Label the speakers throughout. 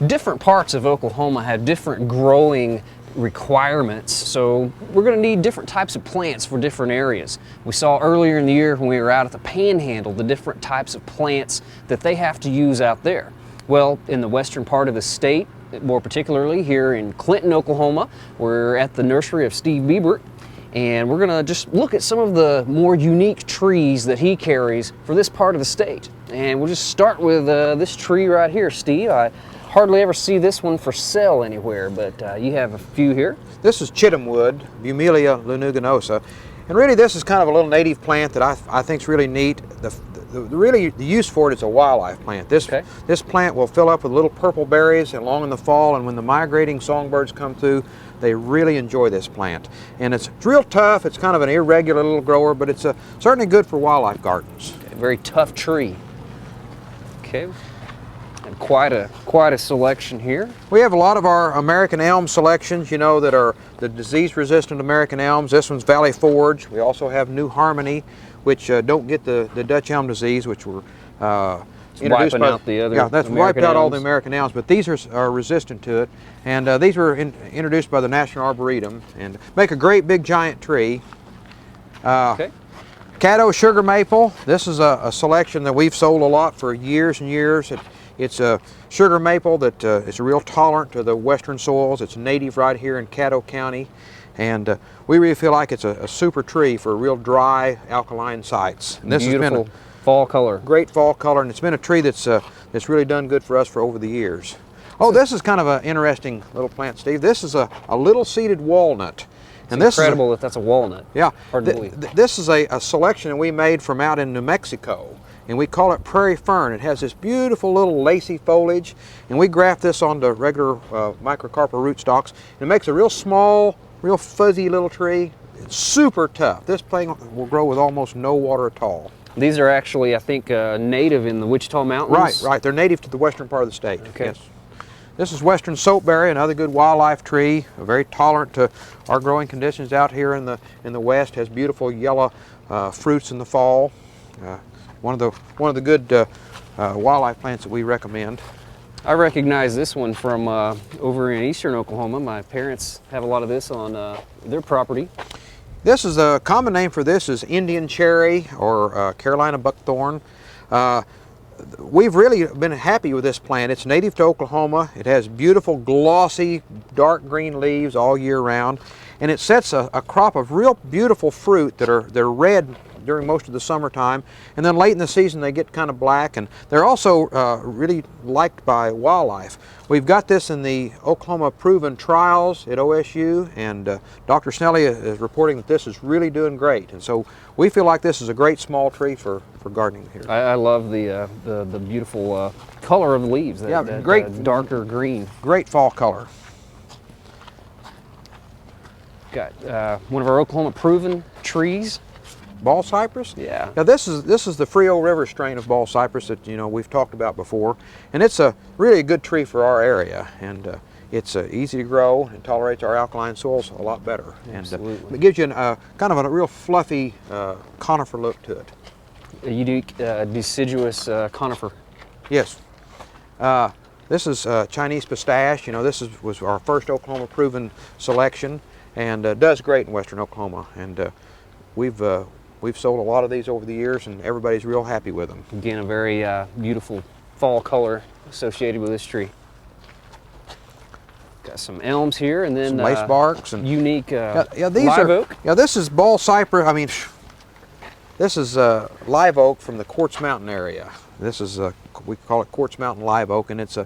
Speaker 1: different parts of Oklahoma have different growing requirements, so we're going to need different types of plants for different areas. We saw earlier in the year when we were out at the Panhandle the different types of plants that they have to use out there. Well, in the western part of the state, more particularly here in Clinton, Oklahoma, we're at the nursery of Steve Biebert, and we're going to just look at some of the more unique trees that he carries for this part of the state. And we'll just start with this tree right here, Steve. I hardly ever see this one for sale anywhere, but you have a few here.
Speaker 2: This is Chitta wood, Bumelia lanuginosa, and really this is kind of a little native plant that I think is really neat. The use for it is a wildlife plant. This plant will fill up with little purple berries along in the fall, and when the migrating songbirds come through, they really enjoy this plant. And it's real tough. It's kind of an irregular little grower, but it's certainly good for wildlife gardens.
Speaker 1: Okay, very tough tree. Okay. And quite a selection here.
Speaker 2: We have a lot of our American elm selections, you know, that are the disease-resistant American elms. This one's Valley Forge. We also have New Harmony, which don't get the Dutch elm disease, which were introduced
Speaker 1: wiping out the other.
Speaker 2: Yeah, that's wiped out all the American elms, but these are resistant to it. And these were introduced by the National Arboretum and make a great big giant tree.
Speaker 1: Okay.
Speaker 2: Caddo sugar maple. This is a selection that we've sold a lot for years and years. It's a sugar maple that is real tolerant to the western soils. It's native right here in Caddo County, and we really feel like it's a super tree for real dry alkaline sites. And this
Speaker 1: beautiful
Speaker 2: has been a
Speaker 1: fall color.
Speaker 2: Great fall color, and it's been a tree that's really done good for us for over the years. Oh, this is kind of an interesting little plant, Steve. This is a little seeded walnut.
Speaker 1: And this incredible that that's a walnut.
Speaker 2: Yeah.
Speaker 1: Hard to believe.
Speaker 2: This is a selection that we made from out in New Mexico, and we call it Prairie Fern. It has this beautiful little lacy foliage, and we graft this onto regular microcarpa rootstocks, and it makes a real small, real fuzzy little tree. It's super tough. This plant will grow with almost no water at all.
Speaker 1: These are actually, I think, native in the Wichita Mountains.
Speaker 2: Right. They're native to the western part of the state.
Speaker 1: Okay.
Speaker 2: Yes. This is western soapberry, another good wildlife tree, very tolerant to our growing conditions out here in the west. Has beautiful yellow fruits in the fall. One of the good wildlife plants that we recommend.
Speaker 1: I recognize this one from over in eastern Oklahoma. My parents have a lot of this on their property.
Speaker 2: This is a common name for this is Indian cherry or Carolina buckthorn. We've really been happy with this plant. It's native to Oklahoma. It has beautiful, glossy, dark green leaves all year round, and it sets a crop of real beautiful fruit they're red during most of the summertime, and then late in the season they get kind of black, and they're also really liked by wildlife. We've got this in the Oklahoma Proven Trials at OSU, and Dr. Snelly is reporting that this is really doing great, and so we feel like this is a great small tree for gardening here.
Speaker 1: I love the beautiful color of the leaves. That great darker green.
Speaker 2: Great fall color.
Speaker 1: Got one of our Oklahoma Proven trees.
Speaker 2: Ball cypress?
Speaker 1: Yeah.
Speaker 2: Now this is the Frio River strain of ball cypress that we've talked about before, and it's really a good tree for our area, and it's easy to grow and tolerates our alkaline soils a lot better.
Speaker 1: Absolutely.
Speaker 2: And it gives you kind of a real fluffy conifer look to it.
Speaker 1: A unique deciduous conifer.
Speaker 2: Yes. This is Chinese pistache. This was our first Oklahoma Proven selection, and does great in western Oklahoma, and we've sold a lot of these over the years, and everybody's real happy with them.
Speaker 1: Again, a very beautiful fall color associated with this tree. Got some elms here, and then
Speaker 2: some lace barks and
Speaker 1: unique
Speaker 2: these
Speaker 1: live oak.
Speaker 2: Yeah, this is ball cypress. I mean, this is live oak from the Quartz Mountain area. This is we call it Quartz Mountain live oak, and it's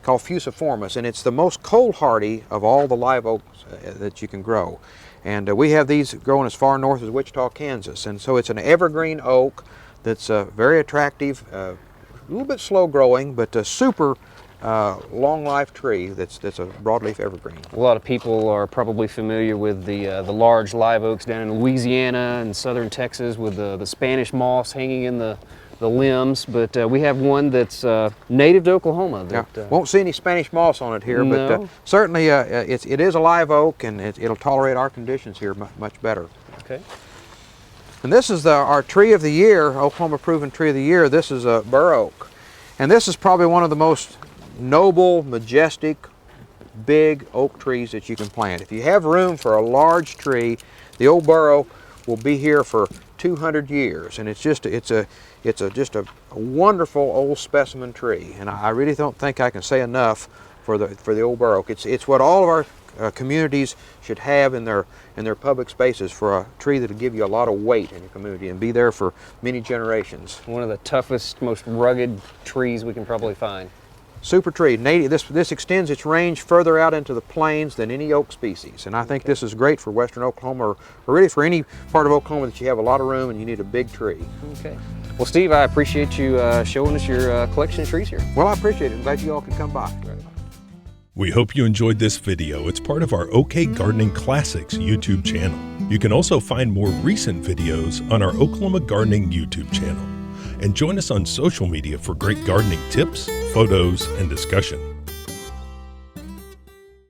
Speaker 2: called fusiformis, and it's the most cold hardy of all the live oaks that you can grow. And we have these growing as far north as Wichita, Kansas. And so it's an evergreen oak that's very attractive, a little bit slow growing, but a super long life tree that's a broadleaf evergreen.
Speaker 1: A lot of people are probably familiar with the large live oaks down in Louisiana and southern Texas with the Spanish moss hanging in the limbs, but we have one that's native to Oklahoma. That,
Speaker 2: won't see any Spanish moss on it here,
Speaker 1: no.
Speaker 2: But certainly it is a live oak, and it'll tolerate our conditions here much better.
Speaker 1: Okay.
Speaker 2: And this is our tree of the year, Oklahoma Proven Tree of the Year. This is a Bur Oak, and this is probably one of the most noble, majestic, big oak trees that you can plant. If you have room for a large tree, the old Bur Oak will be here for 200 years, and it's just a wonderful old specimen tree. And I really don't think I can say enough for the old Bur Oak. It's what all of our communities should have in their public spaces, for a tree that'll give you a lot of weight in your community and be there for many generations.
Speaker 1: One of the toughest, most rugged trees we can probably find.
Speaker 2: Super tree. Native. This extends its range further out into the plains than any oak species, and I think this is great for western Oklahoma, or really for any part of Oklahoma that you have a lot of room and you need a big tree.
Speaker 1: Okay. Well, Steve, I appreciate you showing us your collection of trees here.
Speaker 2: Well, I appreciate it. I'm glad you all could come by.
Speaker 3: We hope you enjoyed this video. It's part of our OK Gardening Classics YouTube channel. You can also find more recent videos on our Oklahoma Gardening YouTube channel. And join us on social media for great gardening tips, photos, and discussion.